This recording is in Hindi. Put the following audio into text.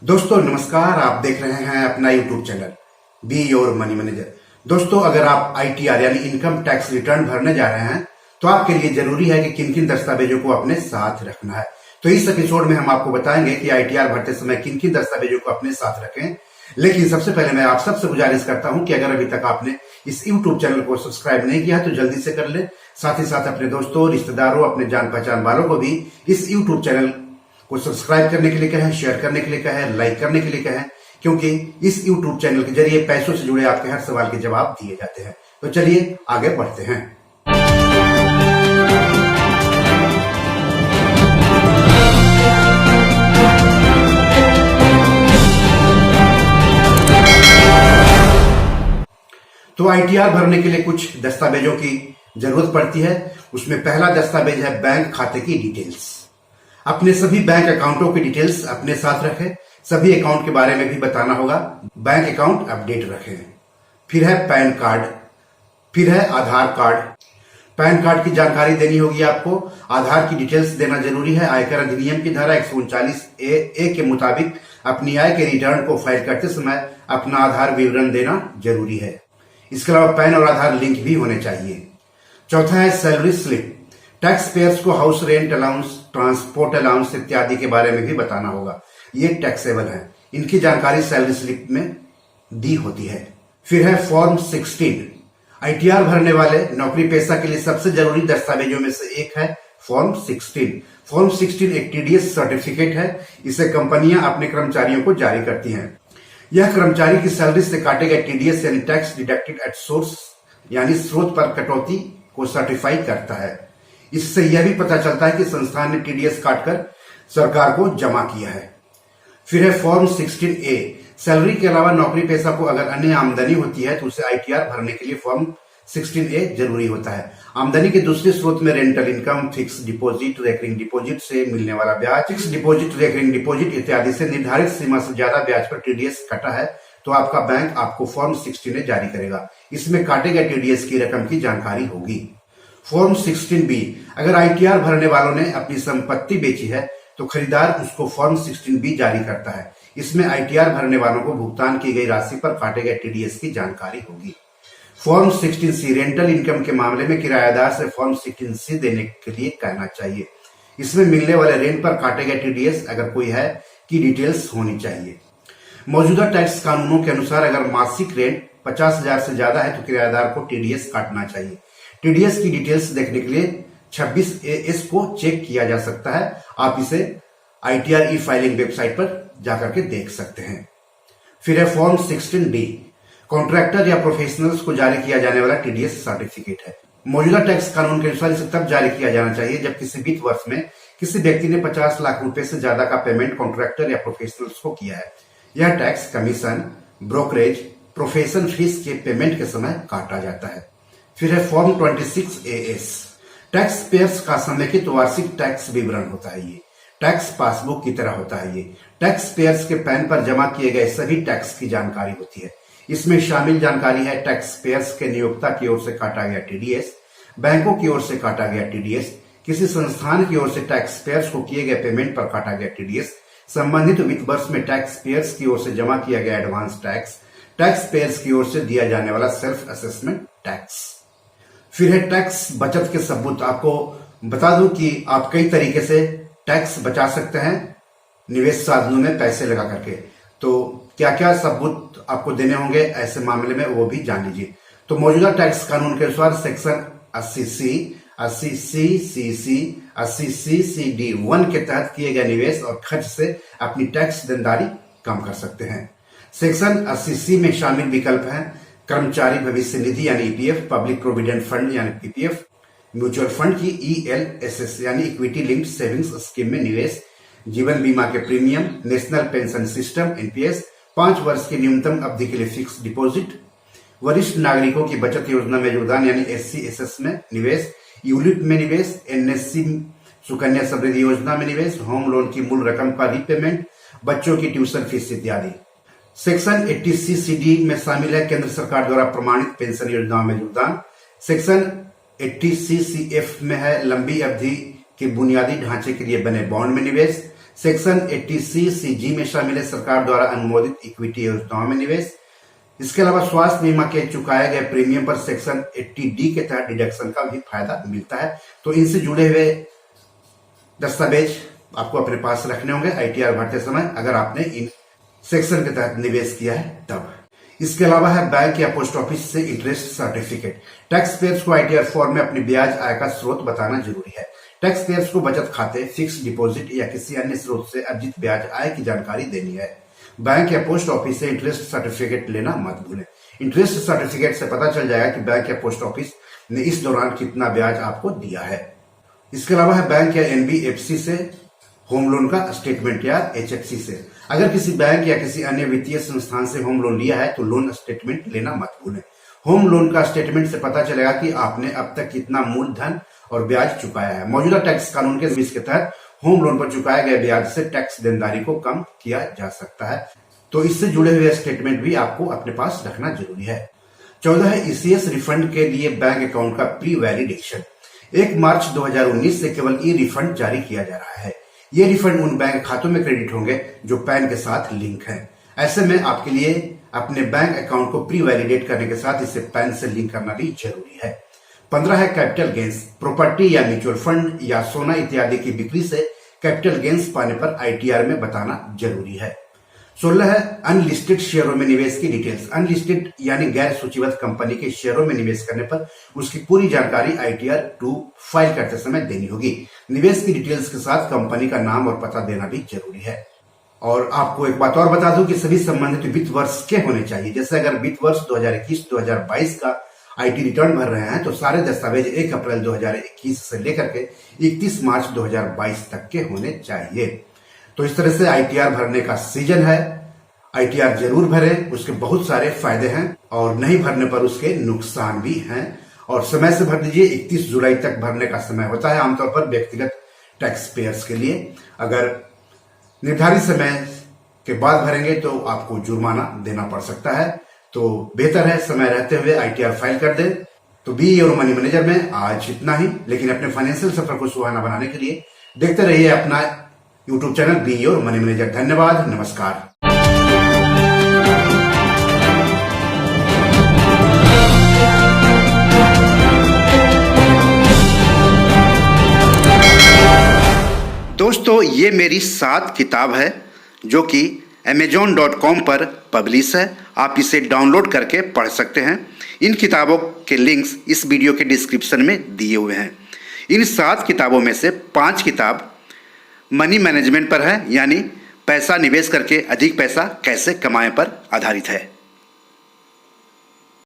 दोस्तों नमस्कार, आप देख रहे हैं अपना YouTube channel be your money manager. दोस्तों, अगर आप आईटीआर यानी इनकम टैक्स रिटर्न भरने जा रहे हैं तो आपके लिए जरूरी है कि किन किन दस्तावेजों को अपने साथ रखना है। तो इस एपिसोड में हम आपको बताएंगे कि आईटीआर भरते समय किन किन दस्तावेजों को अपने साथ रखें। लेकिन सबसे पहले मैं आप सबसे गुजारिश करता हूं कि अगर अभी तक आपने इस यूट्यूब चैनल को सब्सक्राइब नहीं किया तो जल्दी से कर ले। साथ ही साथ अपने दोस्तों, रिश्तेदारों, अपने जान पहचान वालों को भी इस यूट्यूब चैनल को सब्सक्राइब करने के लिए कहें, शेयर करने के लिए कहें, लाइक करने के लिए कहें, क्योंकि इस यूट्यूब चैनल के जरिए पैसों से जुड़े आपके हर सवाल के जवाब दिए जाते हैं। तो चलिए आगे बढ़ते हैं। तो आईटीआर भरने के लिए कुछ दस्तावेजों की जरूरत पड़ती है। उसमें पहला दस्तावेज है बैंक खाते की डिटेल्स। अपने सभी बैंक अकाउंटों की डिटेल्स अपने साथ रखें। सभी अकाउंट के बारे में भी बताना होगा। बैंक अकाउंट अपडेट रखें। फिर है पैन कार्ड, फिर है आधार कार्ड। पैन कार्ड की जानकारी देनी होगी आपको। आधार की डिटेल्स देना जरूरी है। आयकर अधिनियम की धारा 139A के मुताबिक अपनी आय के रिटर्न को फाइल करते समय अपना आधार विवरण देना जरूरी है। इसके अलावा पैन और आधार लिंक भी होने चाहिए। चौथा है सैलरी स्लिप। टैक्स पेयर्स को house rent allowance, transport allowance इत्यादि के बारे में भी बताना होगा। ये टैक्सेबल है। इनकी जानकारी सैलरी स्लिप में दी होती है। फिर है फॉर्म 16। आईटीआर भरने वाले नौकरी पेशा के लिए सबसे जरूरी दस्तावेजों में से एक है फॉर्म 16। फॉर्म 16 एक टीडीएस सर्टिफिकेट है। इसे कंपनियां अपने कर्मचारियों को जारी करती हैं। यह कर्मचारी की सैलरी से काटे गए टीडीएस यानी टैक्स डिडक्टेड एट सोर्स यानी स्रोत पर कटौती को सर्टिफाई करता है। इससे यह भी पता चलता है कि संस्थान ने टीडीएस काटकर सरकार को जमा किया है। फिर है फॉर्म 16A। सैलरी के अलावा नौकरी पेशा को अगर अन्य आमदनी होती है तो उसे आईटीआर भरने के लिए फॉर्म 16A जरूरी होता है। आमदनी के दूसरे स्रोत में rental income, fix deposit, recurring deposit से मिलने वाला ब्याज, फिक्स डिपॉजिट, रेकरिंग डिपॉजिट इत्यादि से निर्धारित सीमा से ज्यादा ब्याज पर टीडीएस कटा है तो आपका बैंक आपको फॉर्म 16A जारी करेगा। इसमें काटे गए टीडीएस की रकम की जानकारी होगी। Form 16B। अगर आईटीआर भरने वालों ने अपनी संपत्ति बेची है तो खरीदार उसको फॉर्म 16B जारी करता है। इसमें आईटीआर भरने वालों को भुगतान की गई राशि पर काटे गए टीडीएस की जानकारी होगी। Form 16C। रेंटल इनकम के मामले में किराएदार से फॉर्म 16C देने के लिए कहना चाहिए। इसमें मिलने वाले रेंट पर काटे गए टीडीएस अगर कोई है की डिटेल्स होनी चाहिए। मौजूदा टैक्स कानूनों के अनुसार अगर मासिक रेंट 50,000 से ज्यादा है तो किराएदार को टीडीएस काटना चाहिए। टीडीएस की डिटेल्स देखने के लिए 26AS को चेक किया जा सकता है। आप इसे आईटीआर ई फाइलिंग वेबसाइट पर जाकर के देख सकते हैं। फिर है फॉर्म 16D। कॉन्ट्रैक्टर या प्रोफेशनल्स को जारी किया जाने वाला टीडीएस सर्टिफिकेट है। मौजूदा टैक्स कानून के अनुसार इसे तब जारी किया जाना चाहिए जब किसी वित्त वर्ष में किसी व्यक्ति ने 50 लाख रुपए से ज्यादा का पेमेंट कॉन्ट्रैक्टर या प्रोफेशनल्स को किया है। यह tax commission, brokerage, profession fees के पेमेंट के समय काटा जाता है। फिर है फॉर्म 26AS। टैक्स पेयर्स का समेकित वार्षिक टैक्स विवरण होता है। ये टैक्स पासबुक की तरह होता है। ये टैक्स पेयर्स के पैन पर जमा किए गए सभी टैक्स की जानकारी होती है। इसमें शामिल जानकारी है टैक्स पेयर्स के नियोक्ता की ओर से काटा गया टीडीएस, बैंकों की ओर से काटा गया टीडीएस, किसी संस्थान की ओर से टैक्स पेयर्स को किए गए पेमेंट पर काटा गया टीडीएस, संबंधित वित्त वर्ष में टैक्स पेयर्स की ओर से जमा किया गया एडवांस टैक्स, टैक्स पेयर्स की ओर से दिया जाने वाला सेल्फ असेसमेंट टैक्स। फिर है टैक्स बचत के सबूत। आपको बता दूं कि आप कई तरीके से टैक्स बचा सकते हैं निवेश साधनों में पैसे लगा करके। तो क्या क्या सबूत आपको देने होंगे ऐसे मामले में वो भी जान लीजिए। तो मौजूदा टैक्स कानून के अनुसार सेक्शन 80C, 80CCC, 80CCD1 के तहत किए गए निवेश और खर्च से अपनी टैक्स देनदारी कम कर सकते हैं। सेक्शन 80C में शामिल विकल्प हैं कर्मचारी भविष्य निधि यानी ईपीएफ, पब्लिक प्रोविडेंट फंड यानी पीपीएफ, म्यूचुअल फंड की ELSS यानी इक्विटी लिंक्ड सेविंग्स स्कीम में निवेश, जीवन बीमा के premium, national pension system NPS, 5 वर्ष की न्यूनतम अवधि के लिए फिक्स डिपॉजिट, वरिष्ठ नागरिकों की बचत योजना में योगदान यानी SC/SS में निवेश, यूलिप में निवेश, NSC सुकन्या समृद्धि योजना में निवेश, होम लोन की मूल रकम का रीपेमेंट, बच्चों की ट्यूशन फीस इत्यादि। सेक्शन 80CCD में शामिल है केंद्र सरकार द्वारा प्रमाणित पेंशन योजनाओं में योगदान। सेक्शन 80CCF में है लंबी अवधि के बुनियादी ढांचे के लिए बने बॉन्ड में निवेश। सेक्शन 80C में शामिल है सरकार द्वारा अनुमोदित इक्विटी योजनाओं में निवेश। इसके अलावा स्वास्थ्य बीमा के चुकाए गए प्रीमियम पर सेक्शन 80D के तहत डिडक्शन का भी फायदा मिलता है। तो इनसे जुड़े हुए दस्तावेज आपको अपने पास रखने होंगे ITR भरते समय, अगर आपने इन सेक्शन के तहत निवेश किया है तब। इसके अलावा है बैंक या पोस्ट ऑफिस से इंटरेस्ट सर्टिफिकेट। टैक्स पेयर्स को ITR फॉर्म में अपनी ब्याज आय का स्रोत बताना जरूरी है। टैक्स पेयर्स को बचत खाते, फिक्स डिपॉजिट या किसी अन्य स्रोत से अर्जित ब्याज आय की जानकारी देनी है। बैंक या पोस्ट ऑफिस से इंटरेस्ट सर्टिफिकेट लेना मत भूलें। इंटरेस्ट सर्टिफिकेट से पता चल जाएगा कि बैंक या पोस्ट ऑफिस ने इस दौरान कितना ब्याज आपको दिया है। इसके अलावा है बैंक या NBFC से होम लोन का स्टेटमेंट या HFC से। अगर किसी बैंक या किसी अन्य वित्तीय संस्थान से होम लोन लिया है तो लोन स्टेटमेंट लेना मत भूलें। होम लोन का स्टेटमेंट से पता चलेगा कि आपने अब तक कितना मूलधन और ब्याज चुकाया है। मौजूदा टैक्स कानून के के तहत होम लोन पर चुकाए गए ब्याज से टैक्स देनदारी को कम किया जा सकता है। तो इससे जुड़े हुए स्टेटमेंट भी आपको अपने पास रखना जरूरी है। 14 है ECS रिफंड के लिए बैंक अकाउंट का प्री वैलिडेशन। 1 मार्च 2019 से केवल रिफंड जारी किया जा रहा है। ये रिफंड उन बैंक खातों में क्रेडिट होंगे जो पैन के साथ लिंक है। ऐसे में आपके लिए अपने बैंक अकाउंट को प्री वैलिडेट करने के साथ इसे पैन से लिंक करना भी जरूरी है। 15 है कैपिटल गेंस। प्रॉपर्टी या म्यूचुअल फंड या सोना इत्यादि की बिक्री से कैपिटल गेंस पाने पर ITR में बताना जरूरी है। 16 है अनलिस्टेड शेयरों में निवेश की डिटेल्स। अनलिस्टेड यानी गैर सूचीबद्ध कंपनी के शेयरों में निवेश करने पर उसकी पूरी जानकारी ITR 2 फाइल करते समय देनी होगी। निवेश की डिटेल्स के साथ कंपनी का नाम और पता देना भी जरूरी है। और आपको एक बात और बता दूं कि सभी संबंधित वित्त वर्ष के होने चाहिए। जैसे अगर वित्त वर्ष 2021-2022 का IT रिटर्न भर रहे हैं तो सारे दस्तावेज 1 अप्रैल 2021 से लेकर के 31 मार्च 2022 तक के होने चाहिए। तो इस तरह से ITR भरने का सीजन है। ITR जरूर भरें, उसके बहुत सारे फायदे हैं और नहीं भरने पर उसके नुकसान भी हैं। और समय से भर दीजिए। 31 जुलाई तक भरने का समय होता है आमतौर पर व्यक्तिगत टैक्स पेयर्स के लिए। अगर निर्धारित समय के बाद भरेंगे तो आपको जुर्माना देना पड़ सकता है। तो बेहतर है समय रहते हुए ITR फाइल कर दें। तो BE और मनी मैनेजर में आज इतना ही, लेकिन अपने फाइनेंशियल सफर को सुहाना बनाने के लिए देखते रहिए अपना YouTube चैनल BE और मनी मैनेजर। धन्यवाद, नमस्कार। दोस्तों, ये मेरी 7 किताब है जो कि Amazon.com पर पब्लिश है। आप इसे डाउनलोड करके पढ़ सकते हैं। इन किताबों के लिंक्स इस वीडियो के डिस्क्रिप्शन में दिए हुए हैं। इन 7 किताबों में से 5 किताब मनी मैनेजमेंट पर है, यानी पैसा निवेश करके अधिक पैसा कैसे कमाएं पर आधारित है।